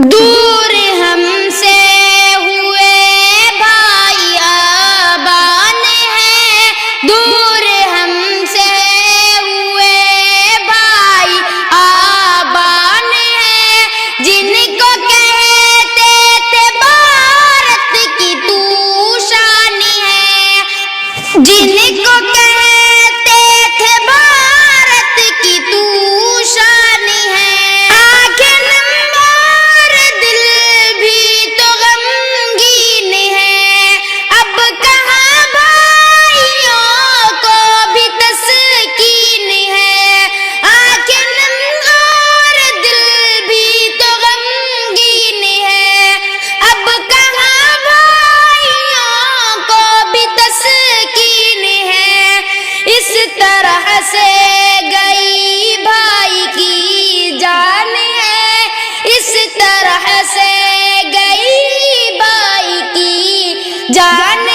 دور ہم سے ہوئے بھائی آبان ہیں، دور ہم سے ہوئے بھائی آبان ہیں، جن کو کہتے تھے بھارت کی تو شان ہے، جن کو کہتے تھے بھارت کی تو شان ہے، آنکھیں نم اور دل بھی تو غمگین ہے، اب کہاں بھائیوں کو بھی تسکین ہے، آنکھیں نم اور دل بھی تو غمگین ہے، اب کہاں بھائیوں کو بھی تسکین ہے، اس طرح سے گئی بھائی کی جان ہے، اس طرح سے گئی بھائی کی جان